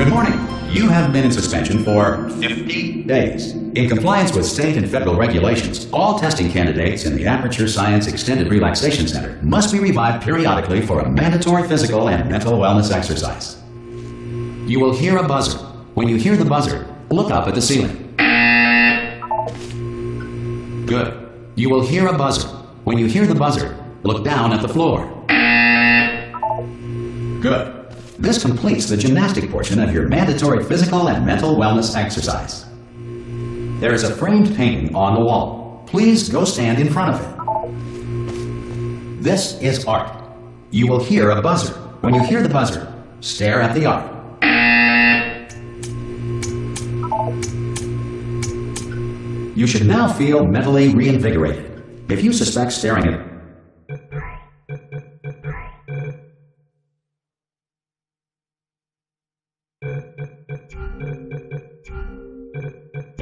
Good morning. You have been in suspension for 50 days. In compliance with state and federal regulations, all testing candidates in the Aperture Science Extended Relaxation Center must be revived periodically for a mandatory physical and mental wellness exercise. You will hear a buzzer. When you hear the buzzer, look up at the ceiling. Good. You will hear a buzzer. When you hear the buzzer, look down at the floor. Good. This completes the gymnastic portion of your mandatory physical and mental wellness exercise. There is a framed painting on the wall. Please go stand in front of it. This is art. You will hear a buzzer. When you hear the buzzer, stare at the art. You should now feel mentally reinvigorated. If you suspect staring at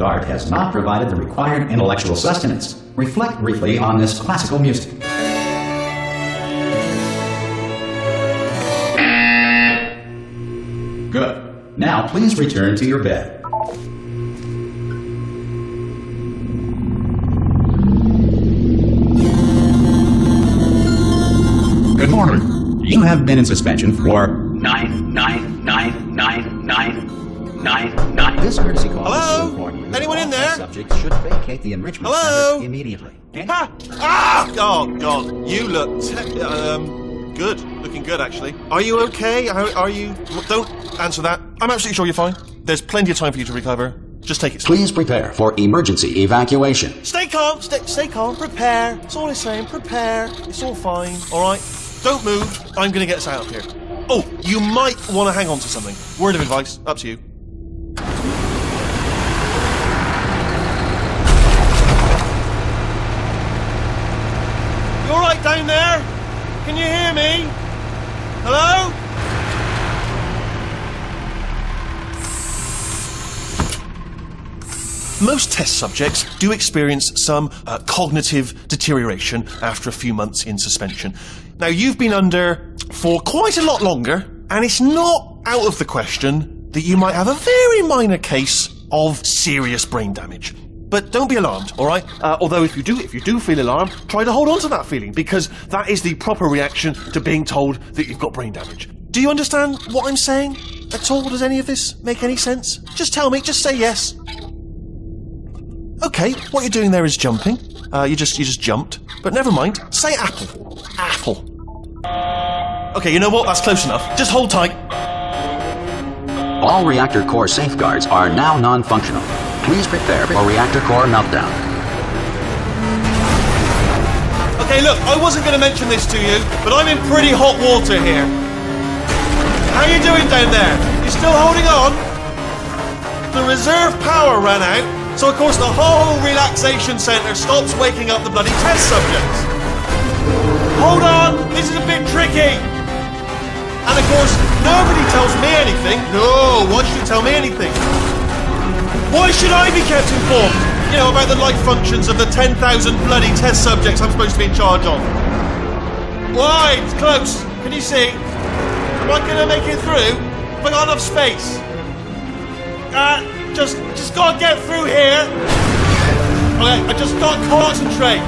art has not provided the required intellectual sustenance, reflect briefly on this classical music. Good. Now please return to your bed. Good morning. You have been in suspension for 9999999. This courtesy call. Hello? Anyone in there? Subjects should vacate the enrichment Hello? center immediately. Ha! Ah! Oh God, you look good. Looking good, actually. Are you okay? Are you? Don't answer that. I'm absolutely sure you're fine. There's plenty of time for you to recover. Just take it slow. Please prepare for emergency evacuation. Stay calm. Stay calm. Prepare. That's all I'm saying. Prepare. It's all fine. All right. Don't move. I'm going to get us out of here. Oh, you might want to hang on to something. Word of advice. Up to you. You all right down there? Can you hear me? Hello? Most test subjects do experience some cognitive deterioration after a few months in suspension. Now, you've been under for quite a lot longer, and it's not out of the question that you might have a very minor case of serious brain damage. But don't be alarmed, all right? Although if you do feel alarmed, try to hold on to that feeling, because that is the proper reaction to being told that you've got brain damage. Do you understand what I'm saying at all? Does any of this make any sense? Just tell me, just say yes. Okay, what you're doing there is jumping. You just jumped. But never mind. Say apple. Apple. Okay, you know what? That's close enough. Just hold tight. All reactor core safeguards are now non-functional. Please prepare for reactor core meltdown. Okay, look, I wasn't going to mention this to you, but I'm in pretty hot water here. How you doing down there? You still holding on? The reserve power ran out. So, of course, the whole relaxation centre stops waking up the bloody test subjects. Hold on, this is a bit tricky. And, of course, nobody tells me anything. No, why should you tell me anything? Why should I be kept informed? You know, about the life functions of the 10,000 bloody test subjects I'm supposed to be in charge of. Why? It's close. Can you see? Am I going to make it through? Have I got enough space? Just gotta get through here. Okay, I just gotta concentrate.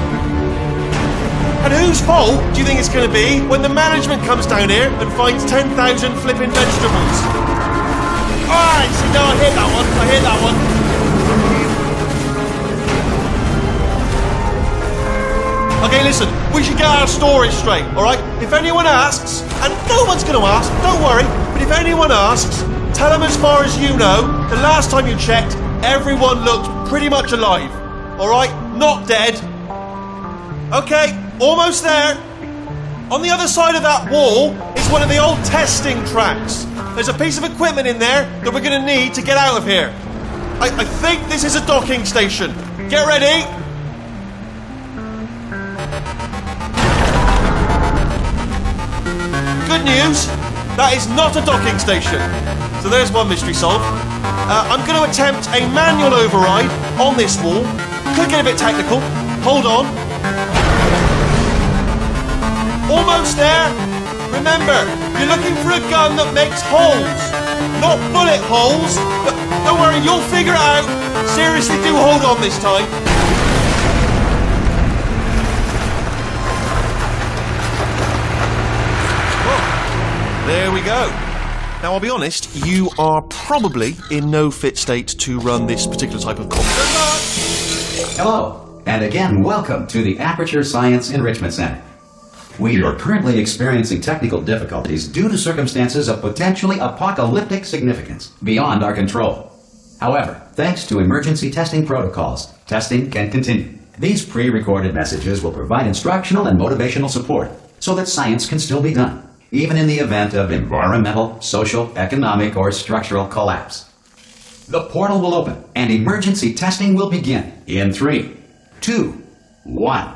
And whose fault do you think it's gonna be when the management comes down here and finds 10,000 flipping vegetables? Alright, see, no, I hear that one. Okay, listen, we should get our stories straight, alright? If anyone asks, and no one's gonna ask, don't worry, but if anyone asks, tell them as far as you know, the last time you checked, everyone looked pretty much alive. Alright? Not dead. Okay, almost there. On the other side of that wall is one of the old testing tracks. There's a piece of equipment in there that we're going to need to get out of here. I think this is a docking station. Get ready. Good news, that is not a docking station. So there's one mystery solved. I'm going to attempt a manual override on this wall. Could get a bit technical. Hold on. Almost there. Remember, you're looking for a gun that makes holes. not bullet holes. But don't worry, you'll figure it out. Seriously, do hold on this time. Well, there we go. Now, I'll be honest, you are probably in no fit state to run this particular type of combat. Hello, and again, welcome to the Aperture Science Enrichment Center. We are currently experiencing technical difficulties due to circumstances of potentially apocalyptic significance beyond our control. However, thanks to emergency testing protocols, testing can continue. These pre-recorded messages will provide instructional and motivational support so that science can still be done, even in the event of environmental, social, economic, or structural collapse. The portal will open and emergency testing will begin in 3, 2, 1.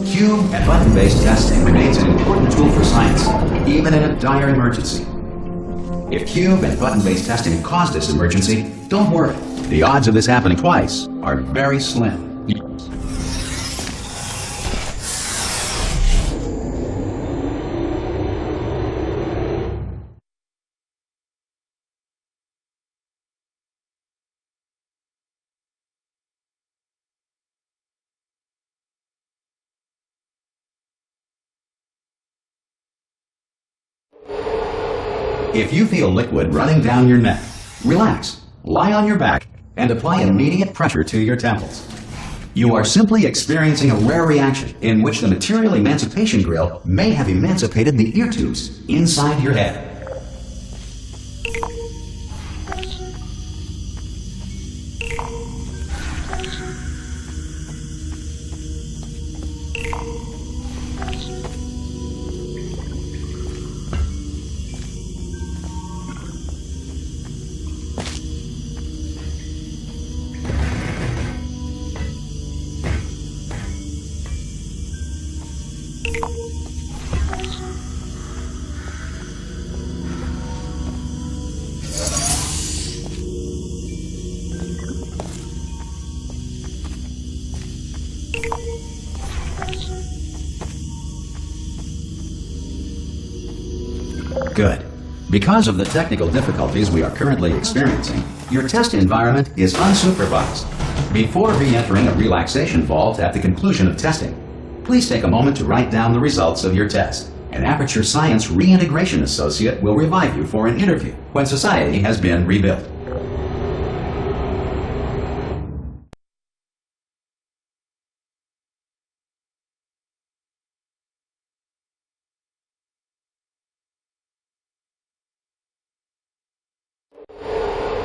Cube and button-based testing remains an important tool for science, even in a dire emergency. If cube and button-based testing caused this emergency, don't worry. The odds of this happening twice are very slim. If you feel liquid running down your neck, relax, lie on your back, and apply immediate pressure to your temples. You are simply experiencing a rare reaction in which the material emancipation grill may have emancipated the ear tubes inside your head. Good. Because of the technical difficulties we are currently experiencing, your test environment is unsupervised. Before re-entering a relaxation vault at the conclusion of testing, please take a moment to write down the results of your test. An Aperture Science Reintegration Associate will revive you for an interview when society has been rebuilt.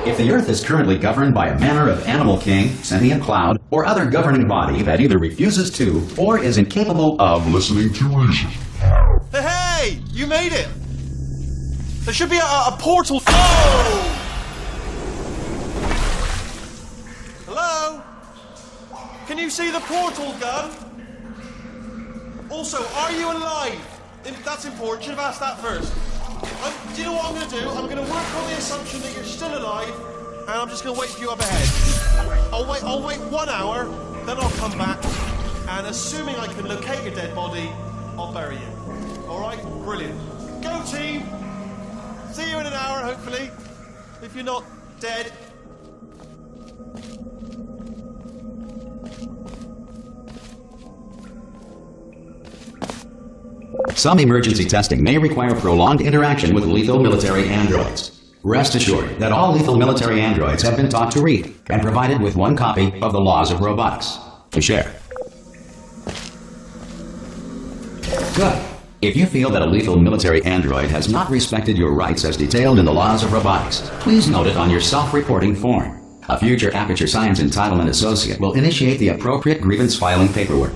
If the Earth is currently governed by a manner of animal king, sentient cloud, or other governing body that either refuses to or is incapable of listening to reason. Hey! You made it! There should be a portal. Oh! Hello? Can you see the portal gun? Also, are you alive? That's important. Should have asked that first. Do you know what I'm going to do? I'm going to work on the assumption that you're still alive, and I'm just going to wait for you up ahead. I'll wait 1 hour, then I'll come back, and assuming I can locate your dead body, I'll bury you. Alright? Brilliant. Go team! See you in an hour, hopefully. If you're not dead. Some emergency testing may require prolonged interaction with lethal military androids. Rest assured that all lethal military androids have been taught to read and provided with 1 copy of the Laws of Robotics to share. Good. If you feel that a lethal military android has not respected your rights as detailed in the Laws of Robotics, please note it on your self-reporting form. A future Aperture Science Entitlement Associate will initiate the appropriate grievance filing paperwork.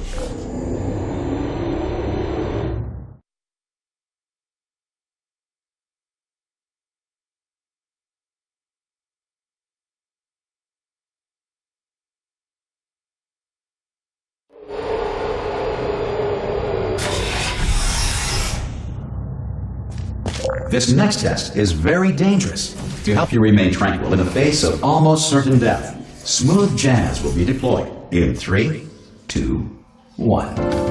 This next test is very dangerous. To help you remain tranquil in the face of almost certain death, smooth jazz will be deployed in 3, 2, 1.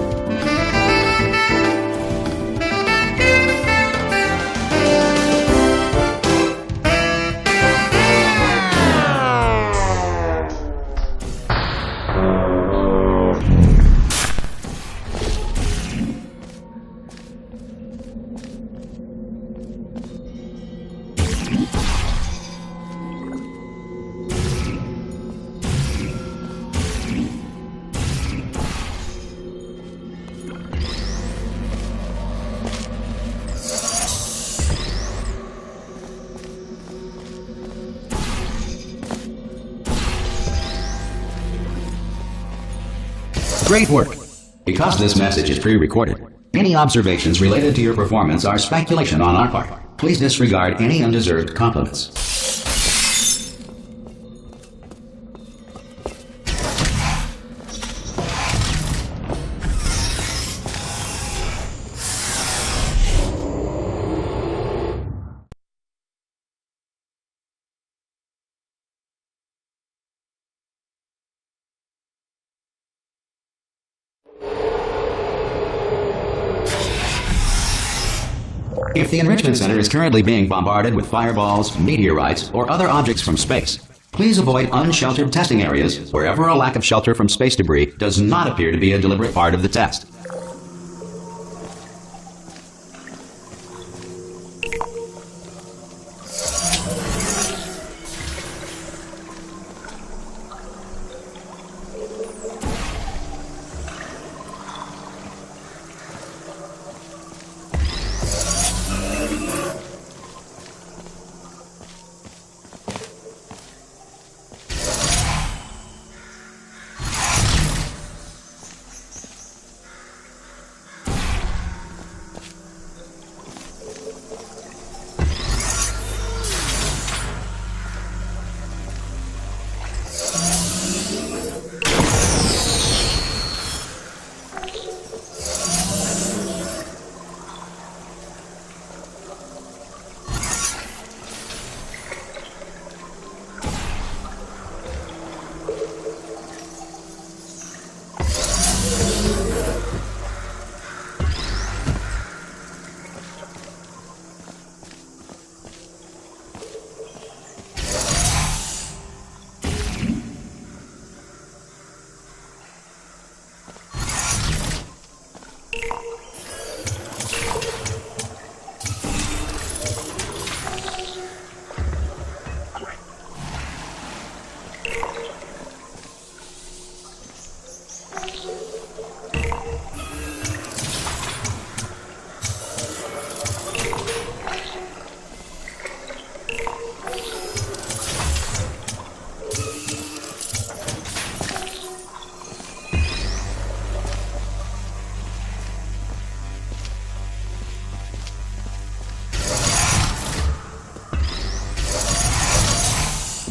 Great work! Because this message is pre-recorded, any observations related to your performance are speculation on our part. Please disregard any undeserved compliments. If the Enrichment Center is currently being bombarded with fireballs, meteorites, or other objects from space, please avoid unsheltered testing areas wherever a lack of shelter from space debris does not appear to be a deliberate part of the test.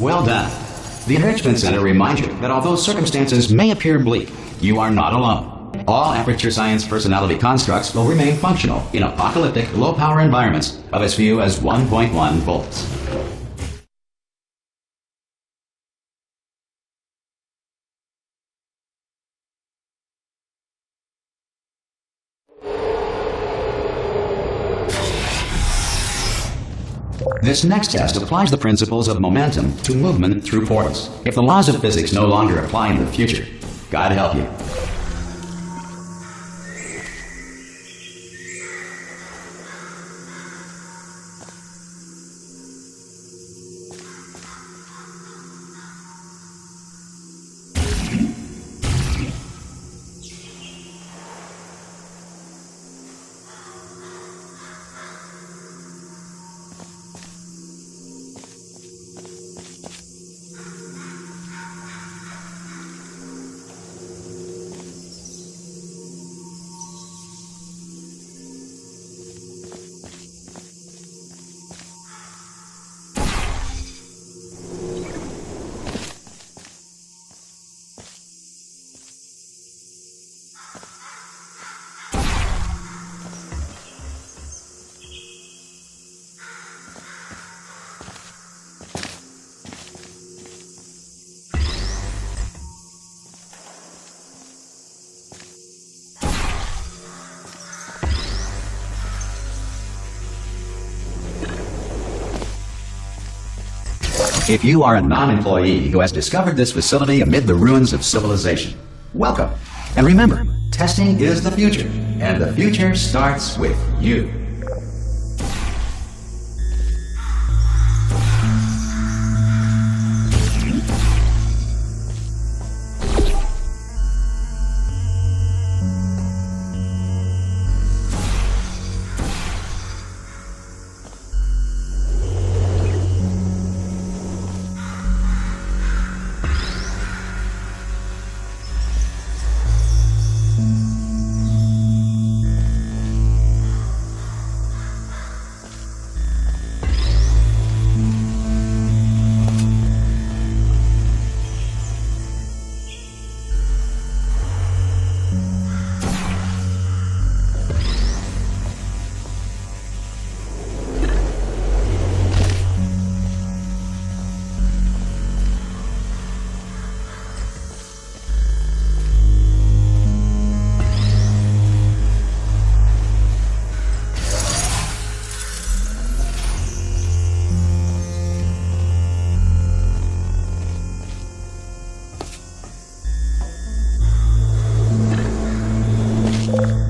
Well done. The Enrichment Center reminds you that although circumstances may appear bleak, you are not alone. All Aperture Science personality constructs will remain functional in apocalyptic, low-power environments of as few as 1.1 volts. This next test applies the principles of momentum to movement through portals. If the laws of physics no longer apply in the future, God help you. If you are a non-employee who has discovered this facility amid the ruins of civilization, welcome. And remember, testing is the future, and the future starts with you.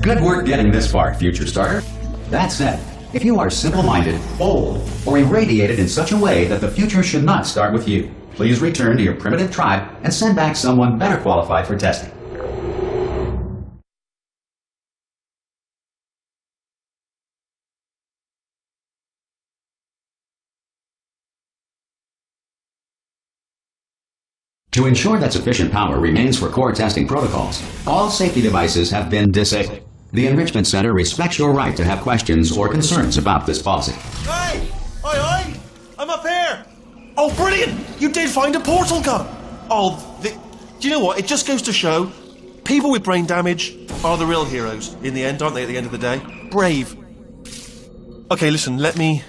Good work getting this far, future starter. That said, if you are simple-minded, bold, or irradiated in such a way that the future should not start with you, please return to your primitive tribe and send back someone better qualified for testing. To ensure that sufficient power remains for core testing protocols, all safety devices have been disabled. The Enrichment Center respects your right to have questions or concerns about this policy. Hey! Oi! I'm up here! Oh, brilliant! You did find a portal gun! Do you know what? It just goes to show, people with brain damage are the real heroes in the end, aren't they, at the end of the day? Brave. Okay, listen, let me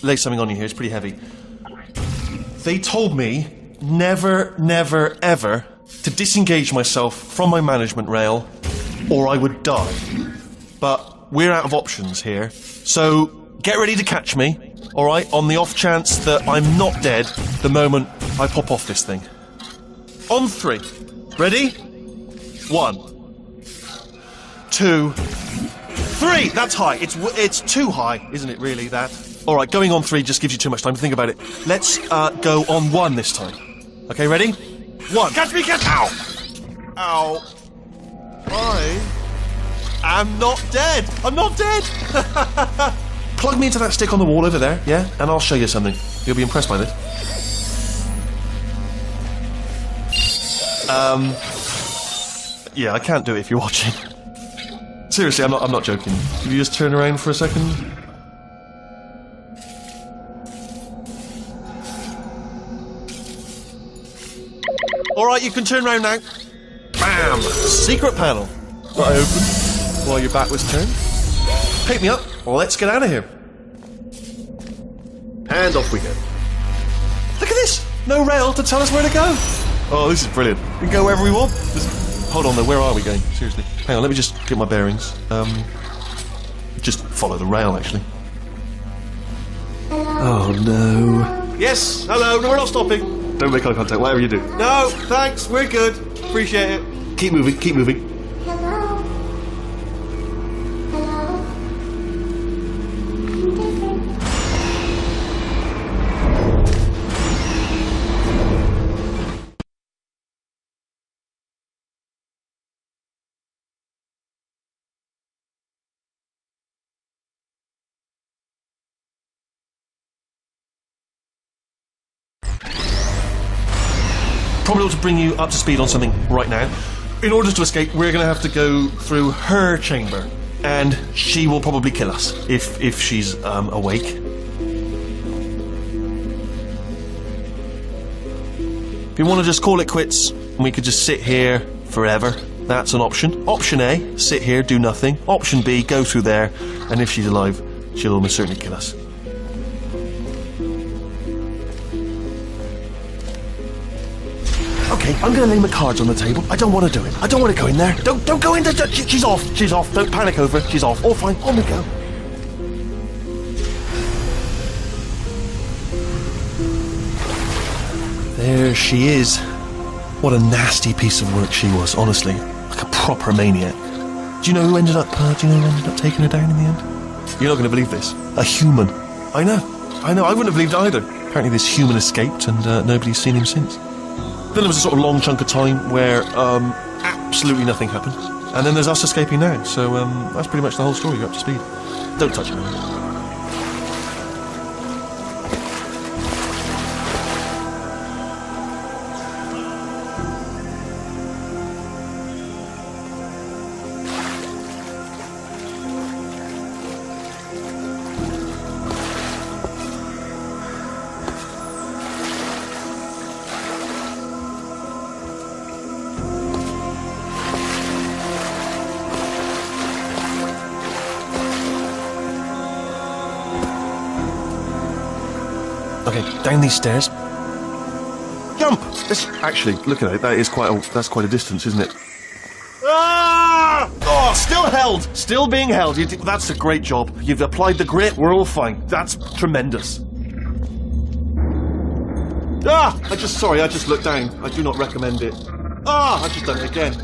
lay something on you here. It's pretty heavy. They told me never, never, ever to disengage myself from my management rail or I would die. But we're out of options here, so get ready to catch me, alright, on the off chance that I'm not dead the moment I pop off this thing. On 3. Ready? 1, 2, 3! That's high. It's too high, isn't it, really, that? Alright, going on 3 just gives you too much time to think about it. Let's go on 1 this time. Okay, ready? 1. Catch me, catch! Ow! Ow. I am not dead! I'm not dead! Plug me into that stick on the wall over there, yeah? And I'll show you something. You'll be impressed by this. Yeah, I can't do it if you're watching. Seriously, I'm not joking. Could you just turn around for a second? Alright, you can turn around now. Bam! Secret panel. That I opened while your back was turned. Pick me up. Let's get out of here. And off we go. Look at this! No rail to tell us where to go. Oh, this is brilliant. We can go wherever we want. Just hold on though, where are we going? Seriously. Hang on, let me just get my bearings. Just follow the rail, actually. Oh no. Yes, hello, no, we're not stopping. Don't make eye contact, whatever you do. No, thanks, we're good. Appreciate it. Keep moving, keep moving. Hello? Hello? Probably ought to bring you up to speed on something right now. In order to escape, we're going to have to go through her chamber, and she will probably kill us if she's awake. If you want to just call it quits, and we could just sit here forever, that's an option. Option A, sit here, do nothing. Option B, go through there, and if she's alive, she'll almost certainly kill us. Okay, I'm gonna lay my cards on the table. I don't want to do it. I don't want to go in there. Don't go in there. She's off. She's off. Don't panic over it. She's off. All fine. On we go. she is. What a nasty piece of work she was, honestly. Like a proper maniac. Do you know who ended up taking her down in the end? You're not going to believe this. A human. I know. I wouldn't have believed it either. Apparently this human escaped and nobody's seen him since. Then there was a sort of long chunk of time where absolutely nothing happened. And then there's us escaping now. So that's pretty much the whole story. You're up to speed. Don't touch it. Okay, down these stairs. Jump! Actually, look at it. That's quite a distance, isn't it? Ah! Oh, still held. Still being held. That's a great job. You've applied the grit. We're all fine. That's tremendous. Ah! I just looked down. I do not recommend it. Ah! I've just done it again.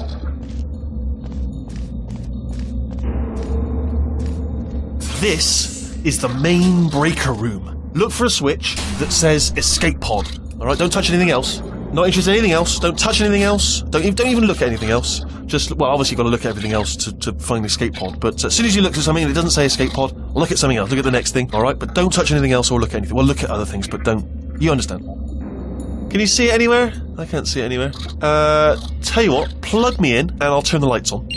This is the main breaker room. Look for a switch that says escape pod. Alright, don't touch anything else. Not interested in anything else. Don't touch anything else. Don't even look at anything else. Just, well, obviously you've got to look at everything else to find the escape pod. But as soon as you look at something and it doesn't say escape pod, look at something else. Look at the next thing, alright? But don't touch anything else or look at anything. Well, look at other things, but don't. You understand. Can you see it anywhere? I can't see it anywhere. Tell you what, plug me in and I'll turn the lights on.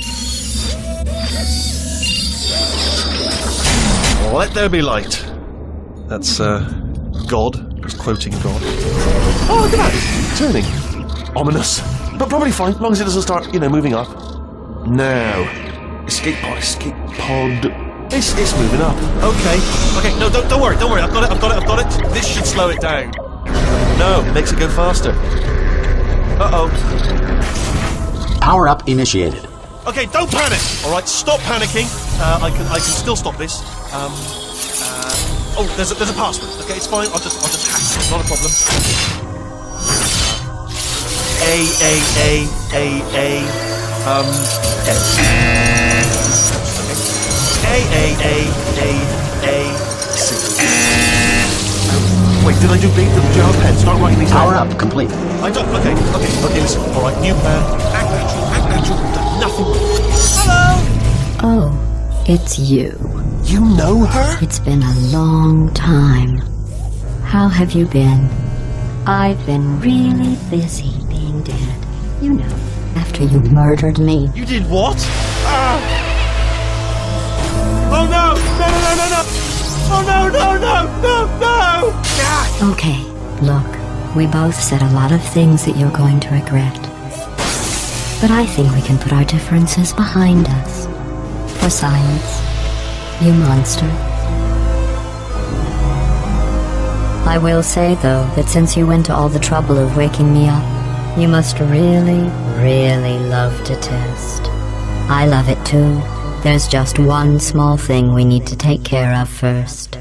Let there be light. That's, God. Just quoting God. Oh, look at that! Turning. Ominous. But probably fine, as long as it doesn't start, moving up. Now. Escape pod. It's moving up. Okay, no, don't worry. I've got it. This should slow it down. No, it makes it go faster. Uh-oh. Power up initiated. Okay, don't panic! Alright, stop panicking. I can still stop this. Oh, there's a password. Okay, it's fine. I'll just hack it. Not a problem. C. Wait, did I do big? Do you have a pen? Start writing these Power down. up complete. I don't. Okay, listen. Alright, new plan. Act natural. We've done nothing. Hello! Oh, it's you. You know her? It's been a long time. How have you been? I've been really busy being dead. After you murdered me. You did what? Oh no! Oh no! Okay, look, we both said a lot of things that you're going to regret. But I think we can put our differences behind us. For science. You monster. I will say, though, that since you went to all the trouble of waking me up, you must really, really love to test. I love it too. There's just one small thing we need to take care of first.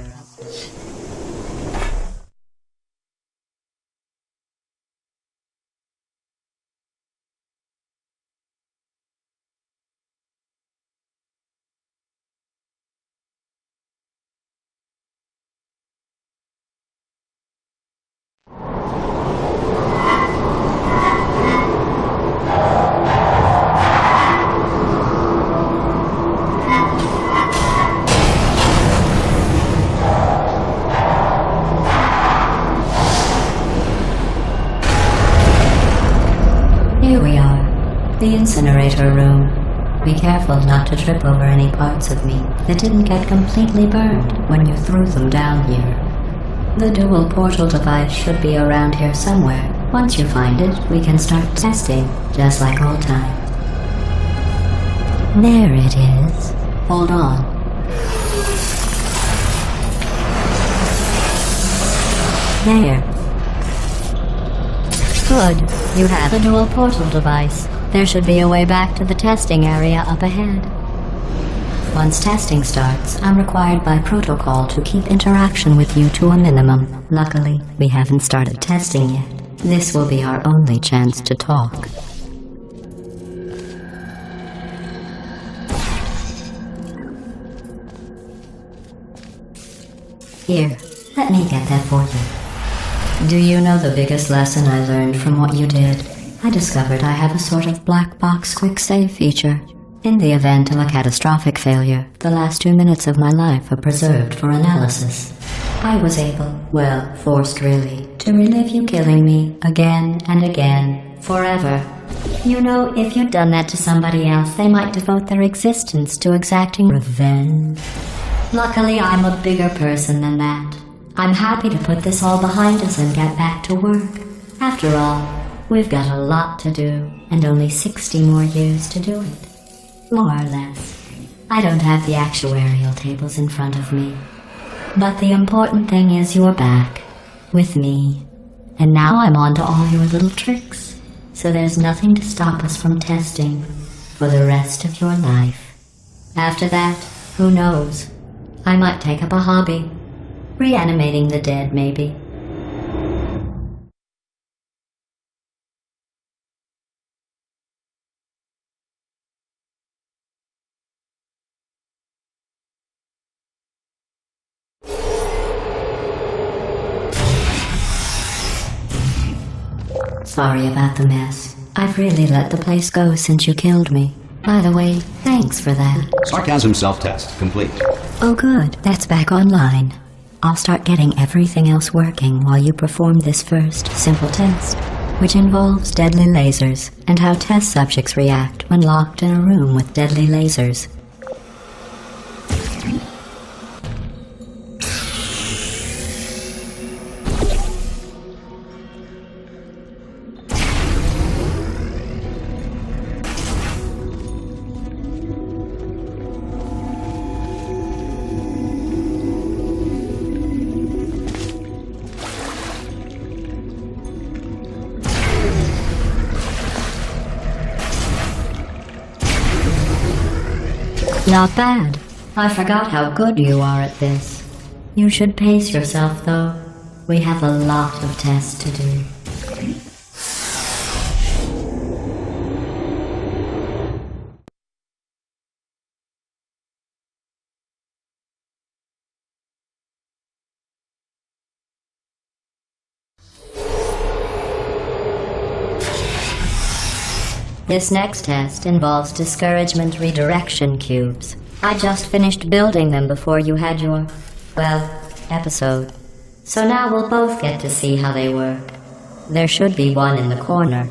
Here we are, the incinerator room. Be careful not to trip over any parts of me that didn't get completely burned when you threw them down here. The dual portal device should be around here somewhere. Once you find it, we can start testing, just like old times. There it is. Hold on. There. Good. You have a dual portal device. There should be a way back to the testing area up ahead. Once testing starts, I'm required by protocol to keep interaction with you to a minimum. Luckily, we haven't started testing yet. This will be our only chance to talk. Here, let me get that for you. Do you know the biggest lesson I learned from what you did? I discovered I have a sort of black box quick save feature. In the event of a catastrophic failure, the last 2 minutes of my life are preserved for analysis. I was able, well, forced really, to relive you killing me again and again, forever. You know, if you'd done that to somebody else, they might devote their existence to exacting revenge. Luckily, I'm a bigger person than that. I'm happy to put this all behind us and get back to work. After all, we've got a lot to do, and only 60 more years to do it. More or less. I don't have the actuarial tables in front of me. But the important thing is you're back, with me. And now I'm on to all your little tricks. So there's nothing to stop us from testing for the rest of your life. After that, who knows? I might take up a hobby. Reanimating the dead, maybe. Sorry about the mess. I've really let the place go since you killed me. By the way, thanks for that. Sarcasm self-test complete. Oh good, that's back online. I'll start getting everything else working while you perform this first, simple test, which involves deadly lasers and how test subjects react when locked in a room with deadly lasers. Not bad. I forgot how good you are at this. You should pace yourself, though. We have a lot of tests to do. This next test involves discouragement redirection cubes. I just finished building them before you had your, well, episode. So now we'll both get to see how they work. There should be one in the corner.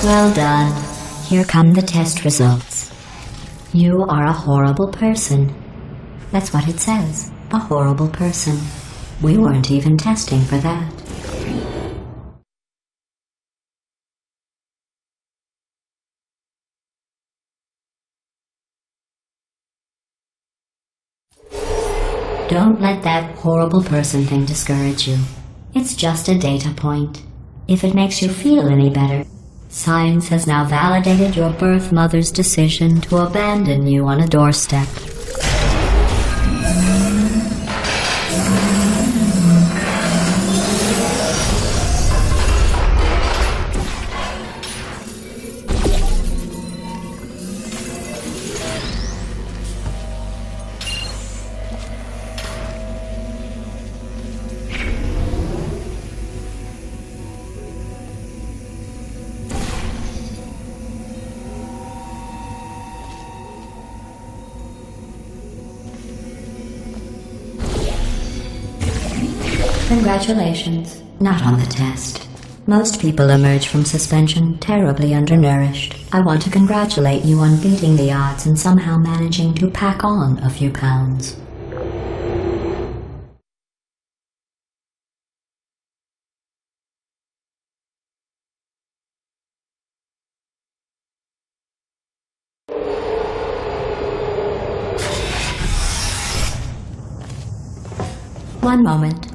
Well done. Here come the test results. You are a horrible person. That's what it says. A horrible person. We weren't even testing for that. Don't let that horrible person thing discourage you. It's just a data point. If it makes you feel any better, science has now validated your birth mother's decision to abandon you on a doorstep. Congratulations. Not on the test. Most people emerge from suspension terribly undernourished. I want to congratulate you on beating the odds and somehow managing to pack on a few pounds. One moment.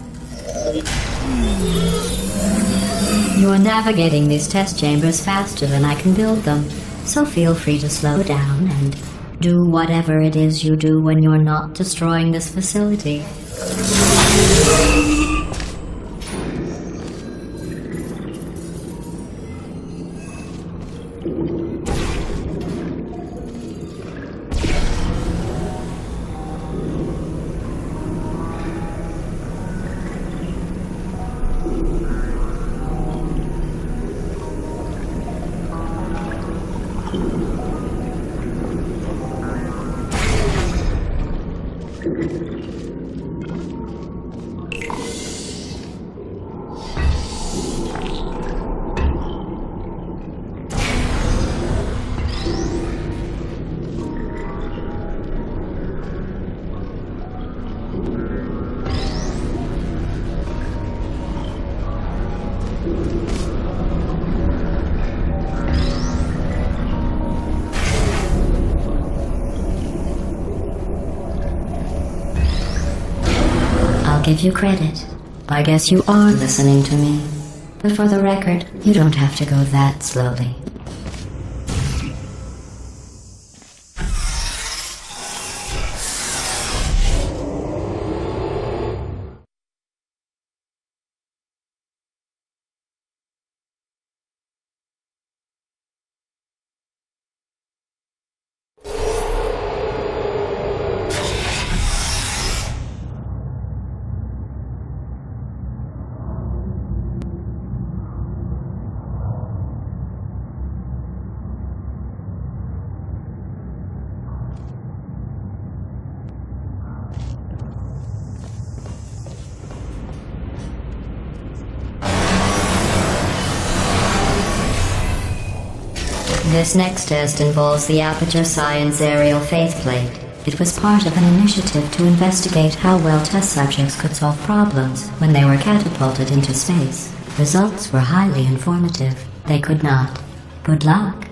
You are navigating these test chambers faster than I can build them, so feel free to slow down and do whatever it is you do when you're not destroying this facility. I'll give you credit. I guess you are listening to me. But for the record, you don't have to go that slowly. This next test involves the Aperture Science Aerial Faceplate. It was part of an initiative to investigate how well test subjects could solve problems when they were catapulted into space. Results were highly informative. They could not. Good luck.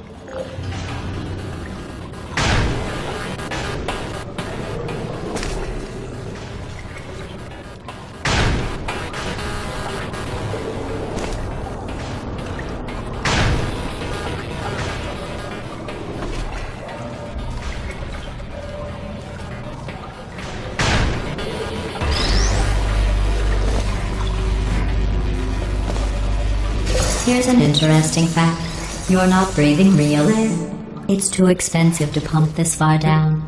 Here's an interesting fact. You're not breathing real air. It's too expensive to pump this far down.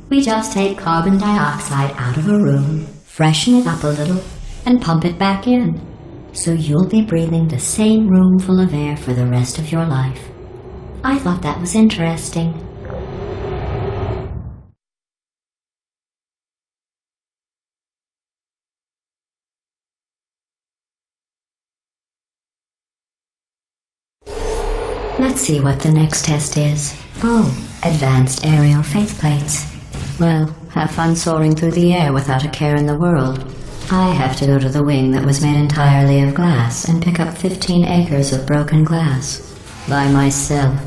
We just take carbon dioxide out of a room, freshen it up a little, and pump it back in. So you'll be breathing the same room full of air for the rest of your life. I thought that was interesting. Let's see what the next test is. Oh, advanced aerial faceplates. Well, have fun soaring through the air without a care in the world. I have to go to the wing that was made entirely of glass and pick up 15 acres of broken glass. By myself.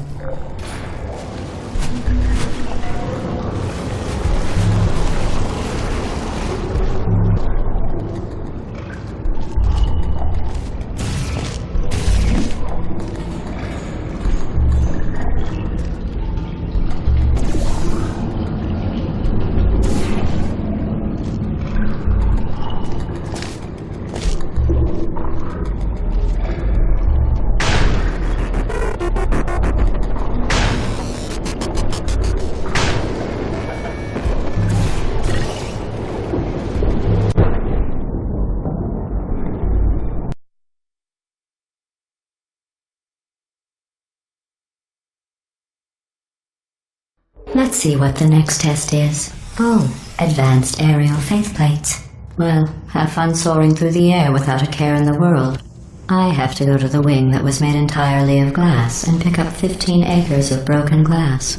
Let's see what the next test is. Oh, advanced aerial faceplates. Well, have fun soaring through the air without a care in the world. I have to go to the wing that was made entirely of glass and pick up 15 acres of broken glass.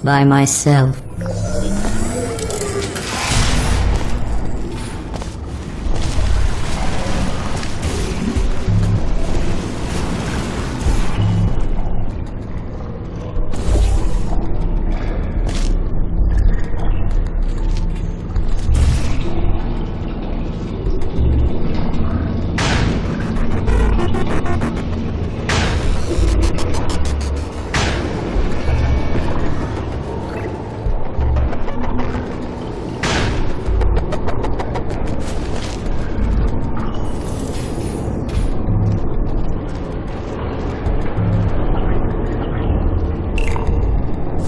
By myself.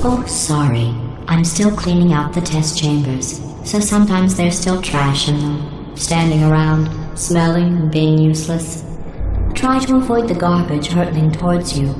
Oh, sorry. I'm still cleaning out the test chambers, so sometimes there's still trash in them, standing around, smelling and being useless. Try to avoid the garbage hurtling towards you.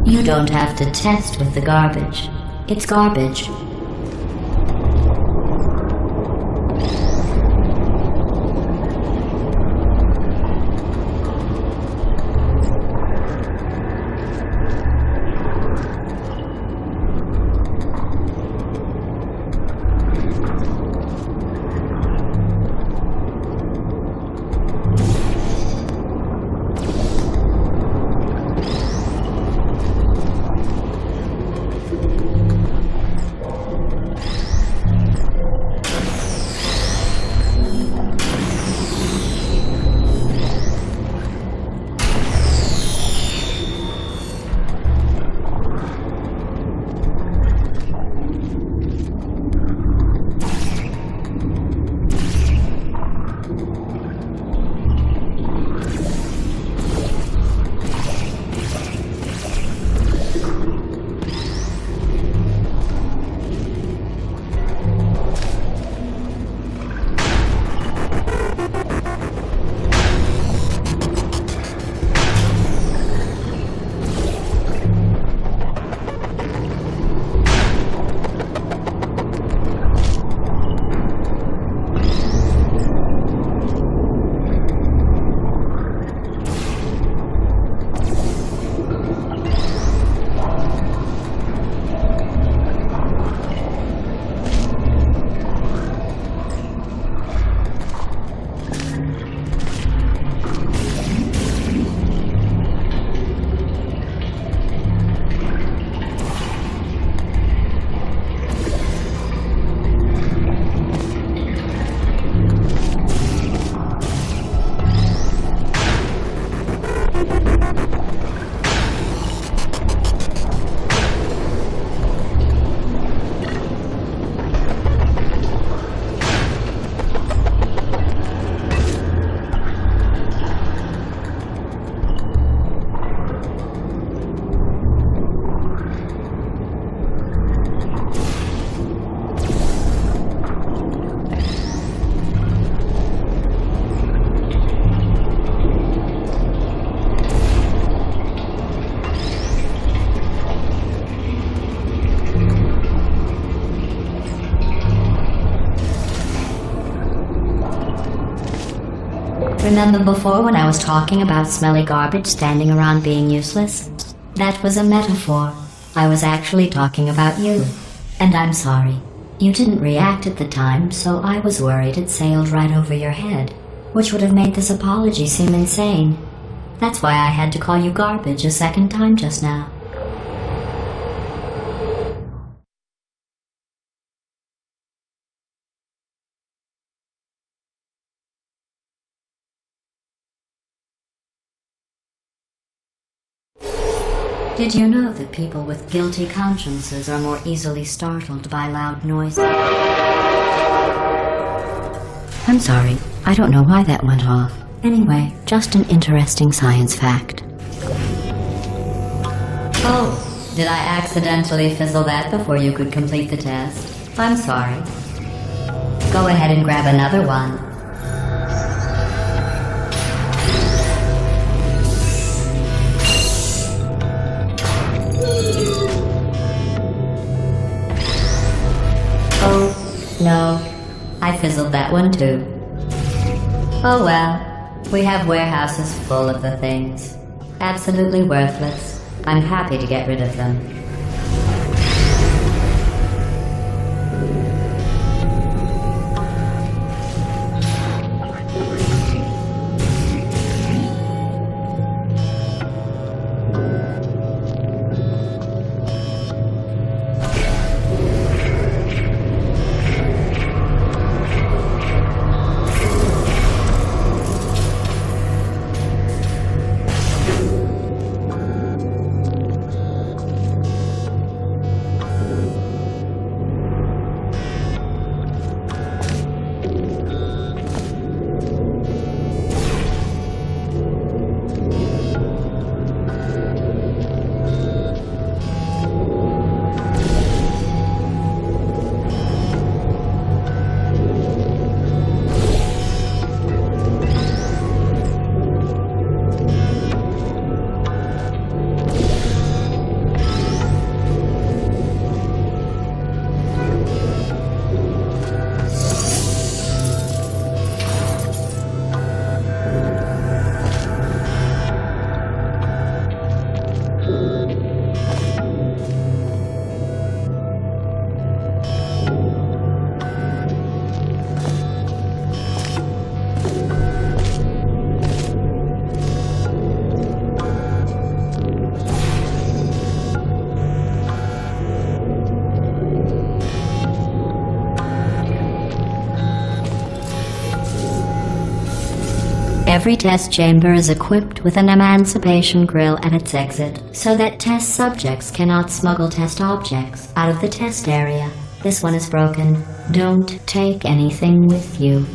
You don't have to test with the garbage. It's garbage. Remember before when I was talking about smelly garbage standing around being useless? That was a metaphor. I was actually talking about you. And I'm sorry. You didn't react at the time, so I was worried it sailed right over your head, which would have made this apology seem insane. That's why I had to call you garbage a second time just now. Did you know that people with guilty consciences are more easily startled by loud noises? I'm sorry, I don't know why that went off. Anyway, just an interesting science fact. Oh, did I accidentally fizzle that before you could complete the test? I'm sorry. Go ahead and grab another one. Oh, no. I fizzled that one too. Oh well. We have warehouses full of the things. Absolutely worthless. I'm happy to get rid of them. Every test chamber is equipped with an emancipation grill at its exit, so that test subjects cannot smuggle test objects out of the test area. This one is broken. Don't take anything with you.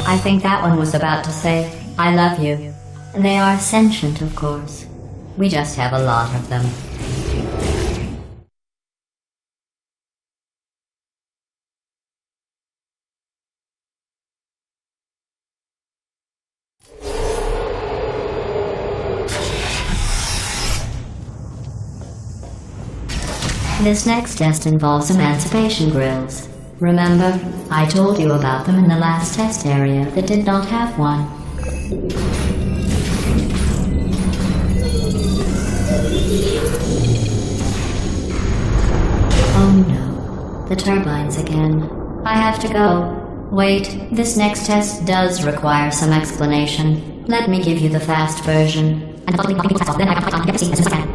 I think that one was about to say, I love you. They are sentient, of course. We just have a lot of them. This next test involves emancipation grills. Remember, I told you about them in the last test area that did not have one. Oh no, the turbines again. I have to go. Wait, this next test does require some explanation. Let me give you the fast version.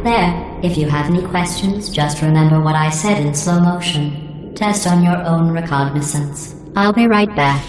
There, if you have any questions, just remember what I said in slow motion. Test on your own recognizance. I'll be right back.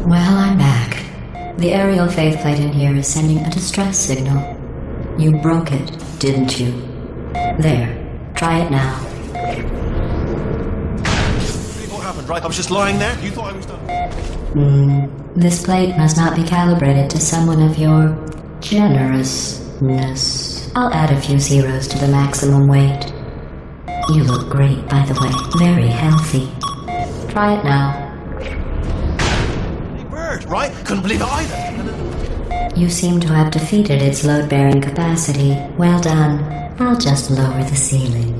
Well, I'm back. The aerial faith plate in here is sending a distress signal. You broke it, didn't you? There. Try it now. What happened, right? I was just lying there. You thought I was done. This plate must not be calibrated to someone of your generousness. I'll add a few zeros to the maximum weight. You look great, by the way. Very healthy. Try it now. Bird, right? Couldn't believe it either. You seem to have defeated its load-bearing capacity. Well done. I'll just lower the ceiling.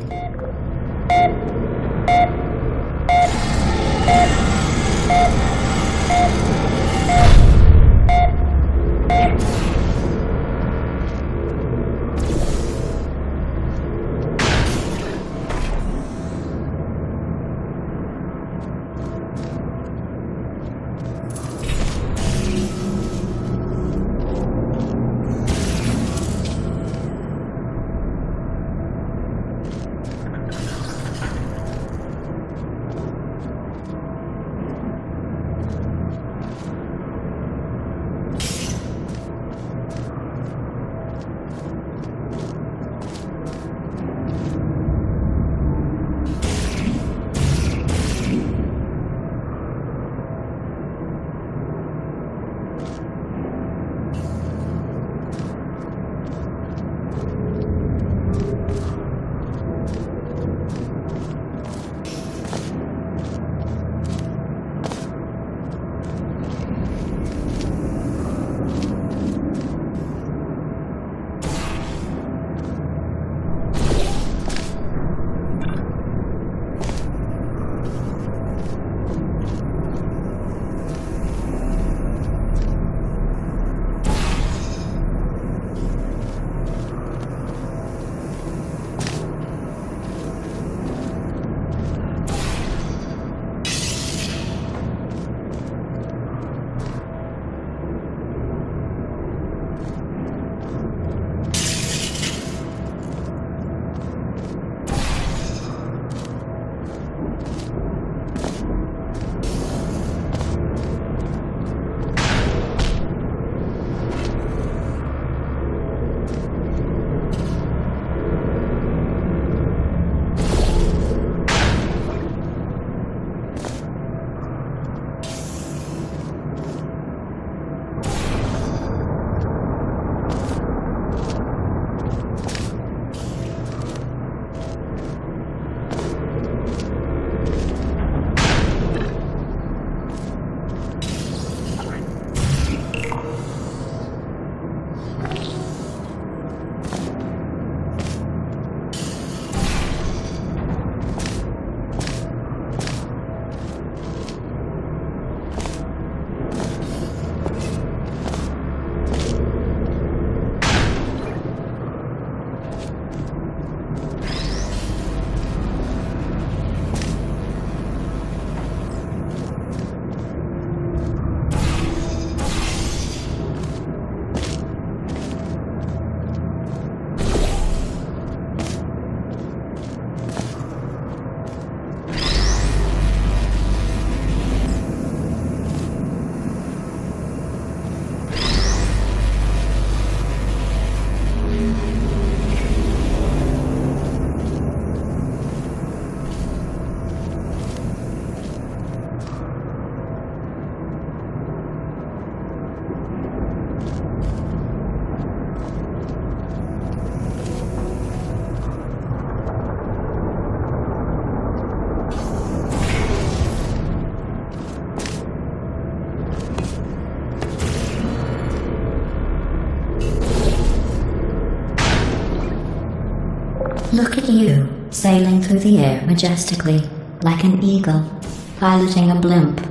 Look at you, sailing through the air majestically, like an eagle, piloting a blimp.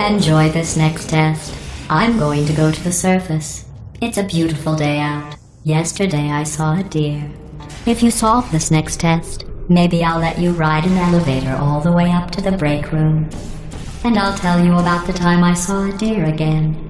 Enjoy this next test. I'm going to go to the surface. It's a beautiful day out. Yesterday I saw a deer. If you solve this next test, maybe I'll let you ride an elevator all the way up to the break room. And I'll tell you about the time I saw a deer again.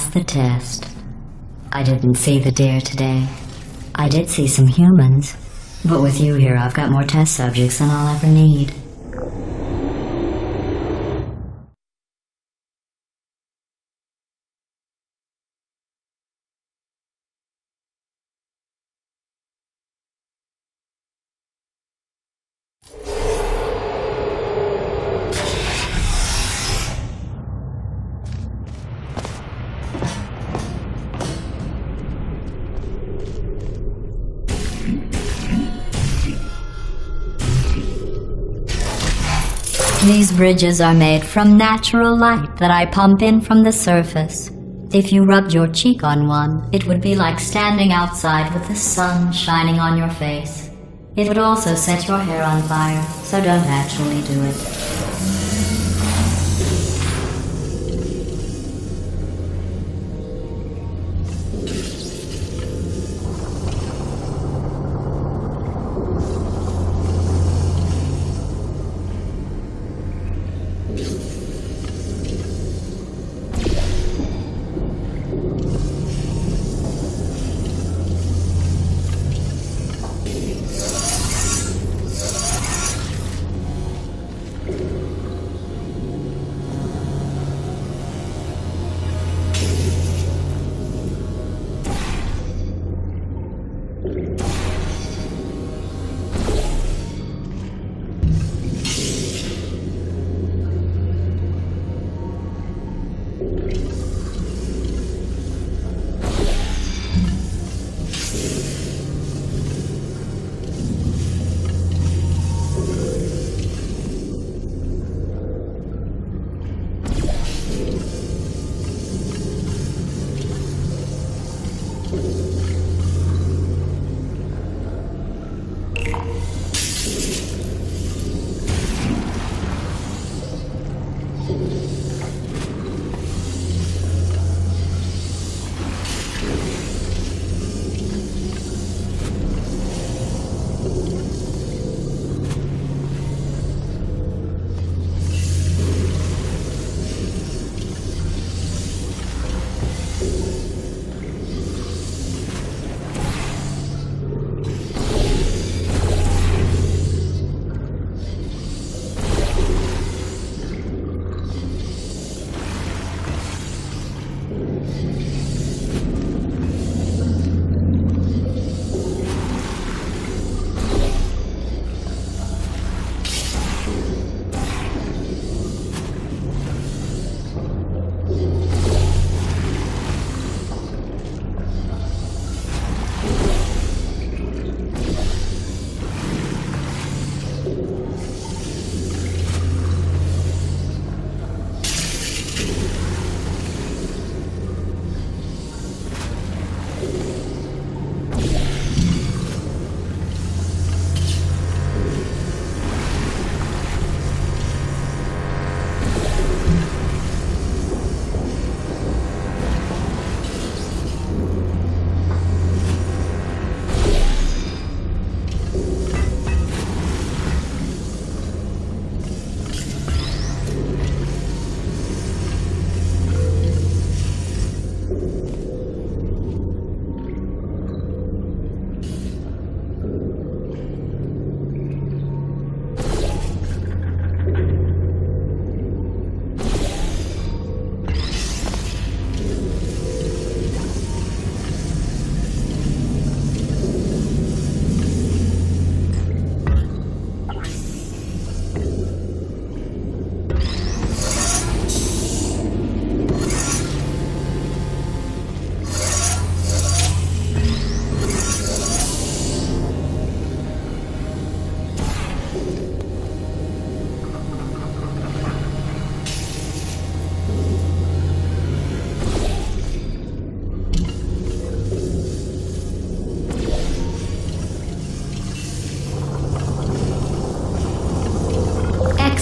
passed the test. I didn't see the deer today. I did see some humans, but with you here I've got more test subjects than I'll ever need. These bridges are made from natural light that I pump in from the surface. If you rubbed your cheek on one, it would be like standing outside with the sun shining on your face. It would also set your hair on fire, so don't actually do it.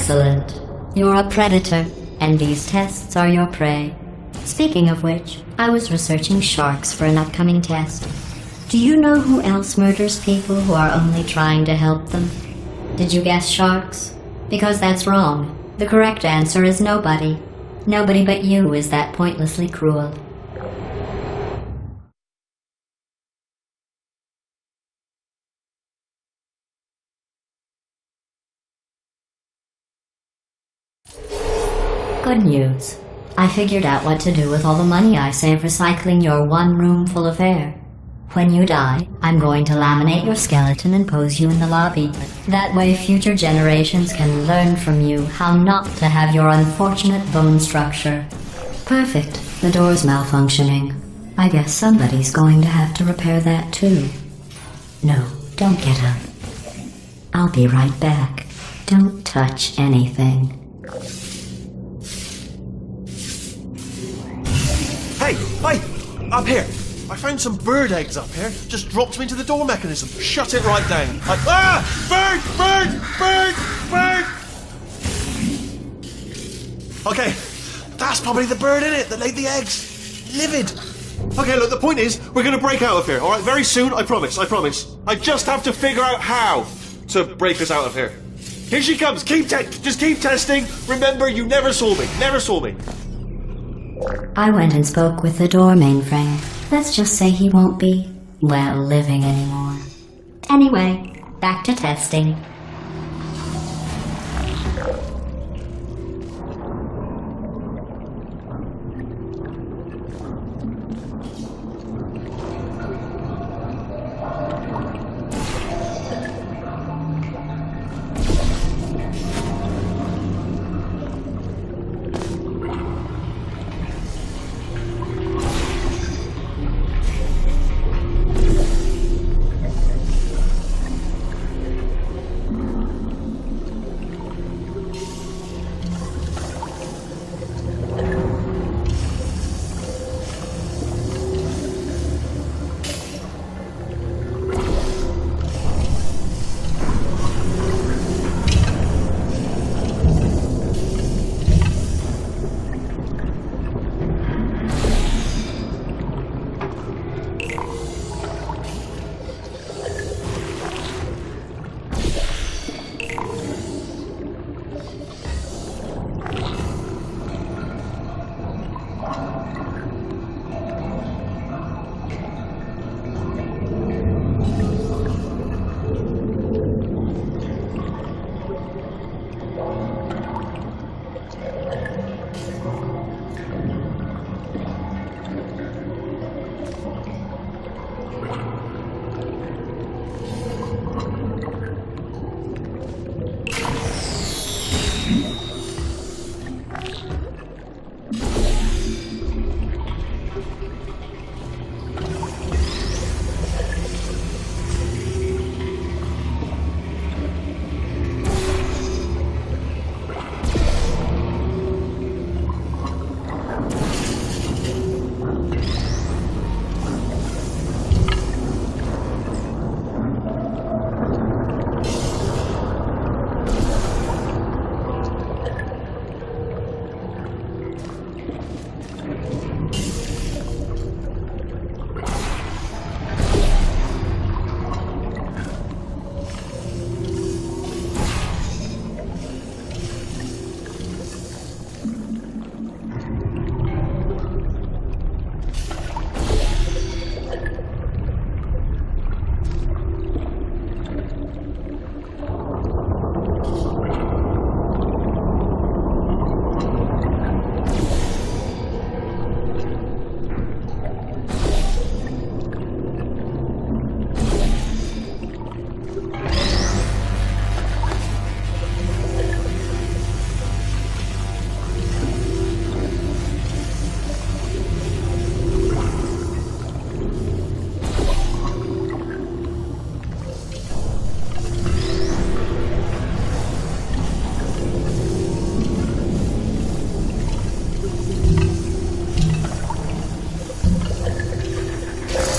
Excellent. You're a predator, and these tests are your prey. Speaking of which, I was researching sharks for an upcoming test. Do you know who else murders people who are only trying to help them? Did you guess sharks? Because that's wrong. The correct answer is nobody. Nobody but you is that pointlessly cruel. Good news. I figured out what to do with all the money I saved recycling your one room full of air. When you die, I'm going to laminate your skeleton and pose you in the lobby. That way future generations can learn from you how not to have your unfortunate bone structure. Perfect. The door's malfunctioning. I guess somebody's going to have to repair that too. No, don't get up. I'll be right back. Don't touch anything. Hey! Up here! I found some bird eggs up here. Just dropped them into the door mechanism. Shut it right down. Bird! Okay, that's probably the bird in it that laid the eggs. Livid. Okay, look, the point is, we're gonna break out of here, alright? Very soon, I promise. I just have to figure out how to break us out of here. Here she comes. Just keep testing. Remember, you never saw me. I went and spoke with the door mainframe. Let's just say he won't be, well, living anymore. Anyway, back to testing.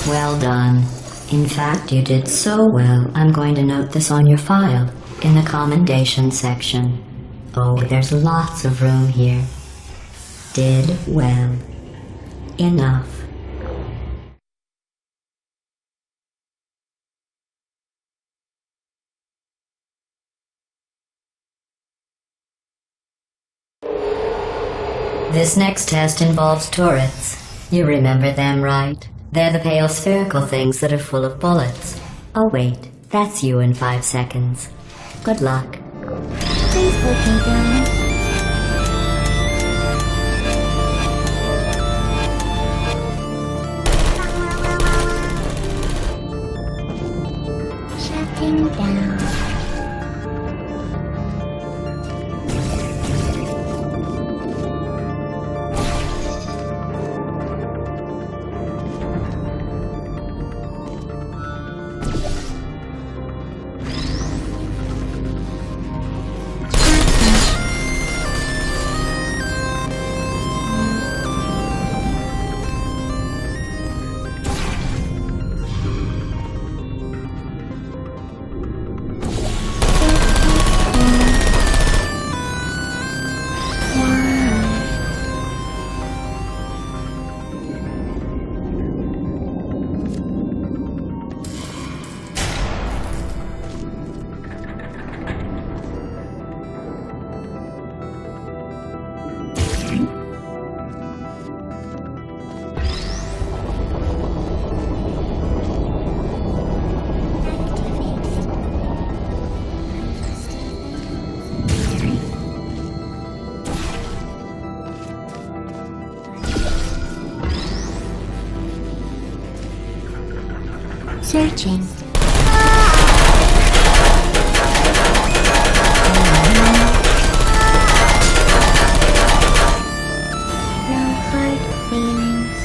Well done. In fact, you did so well, I'm going to note this on your file, in the commendation section. Oh, there's lots of room here. Did well. Enough. This next test involves turrets. You remember them, right? They're the pale spherical things that are full of bullets. Oh wait, that's you in 5 seconds. Good luck. Please working, darling. Searching. No hard feelings.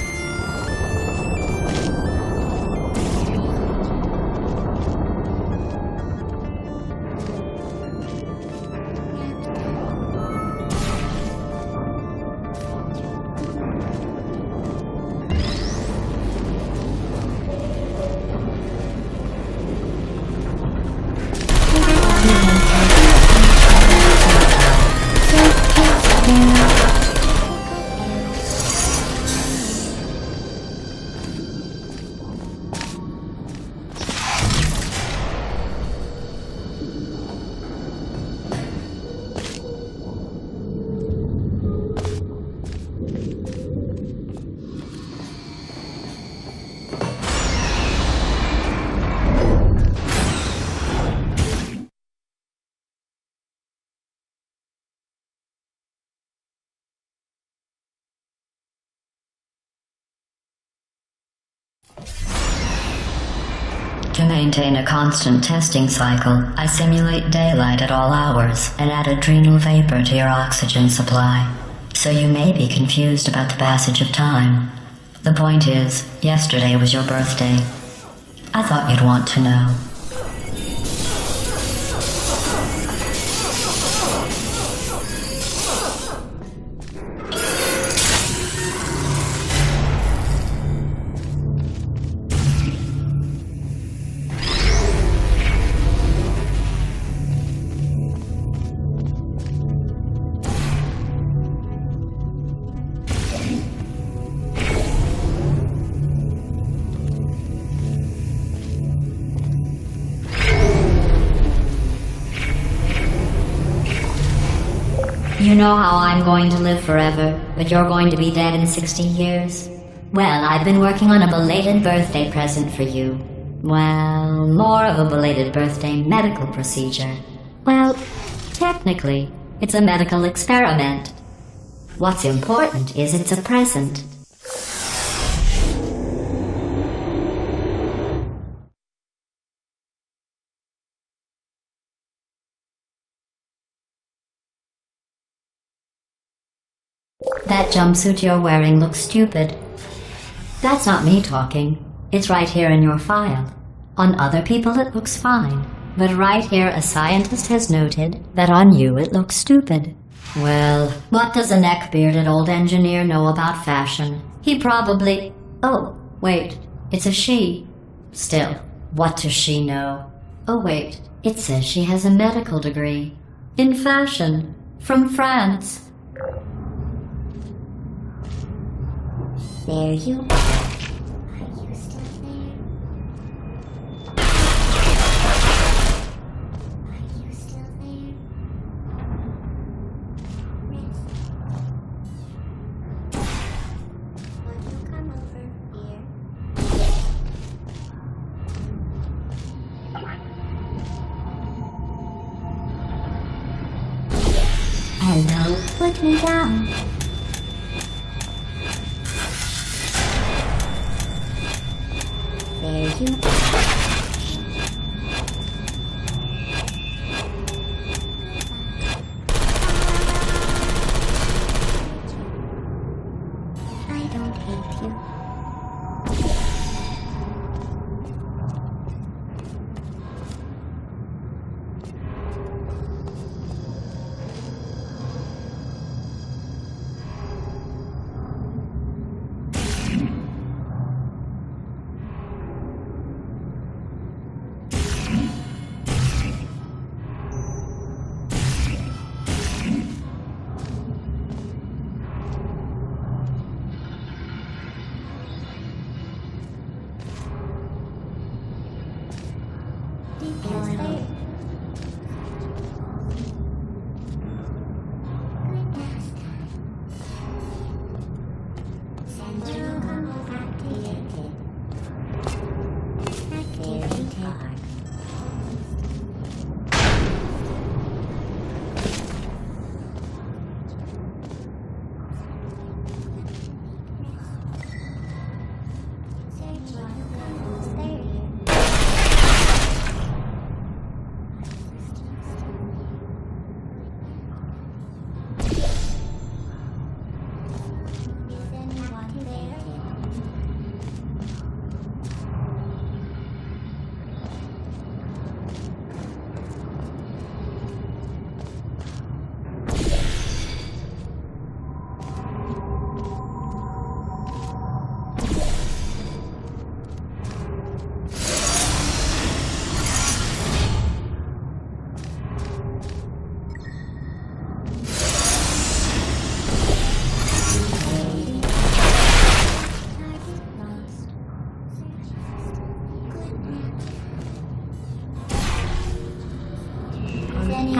To maintain a constant testing cycle, I simulate daylight at all hours and add adrenal vapor to your oxygen supply. So you may be confused about the passage of time. The point is, yesterday was your birthday. I thought you'd want to know. You know how I'm going to live forever, but you're going to be dead in 60 years? Well, I've been working on a belated birthday present for you. Well, more of a belated birthday medical procedure. Well, technically, it's a medical experiment. What's important is it's a present. That jumpsuit you're wearing looks stupid. That's not me talking. It's right here in your file. On other people it looks fine. But right here a scientist has noted that on you it looks stupid. Well, what does a neck-bearded old engineer know about fashion? He probably... Oh, wait, it's a she. Still, what does she know? Oh wait, it says she has a medical degree. In fashion. From France. There you are. Are you still there? Are you still there? Won't you come over here? Hello, put me down. There you are. I don't hate you.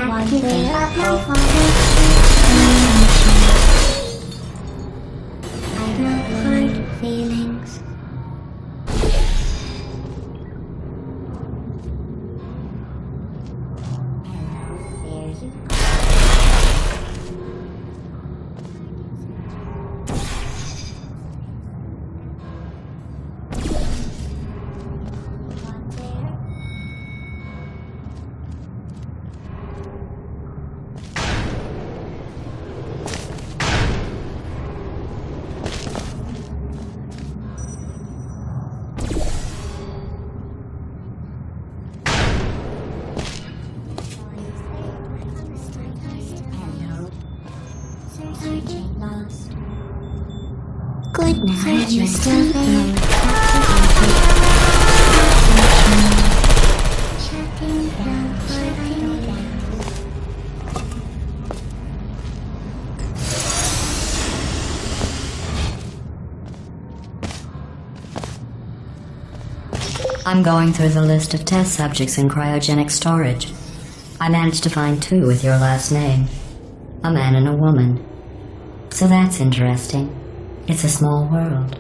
One day of my I don't hide feelings. Searching lost. Good night. Are you still there? Shutting down. I'm going through the list of test subjects in cryogenic storage. I managed to find 2 with your last name. A man and a woman. So that's interesting. It's a small world.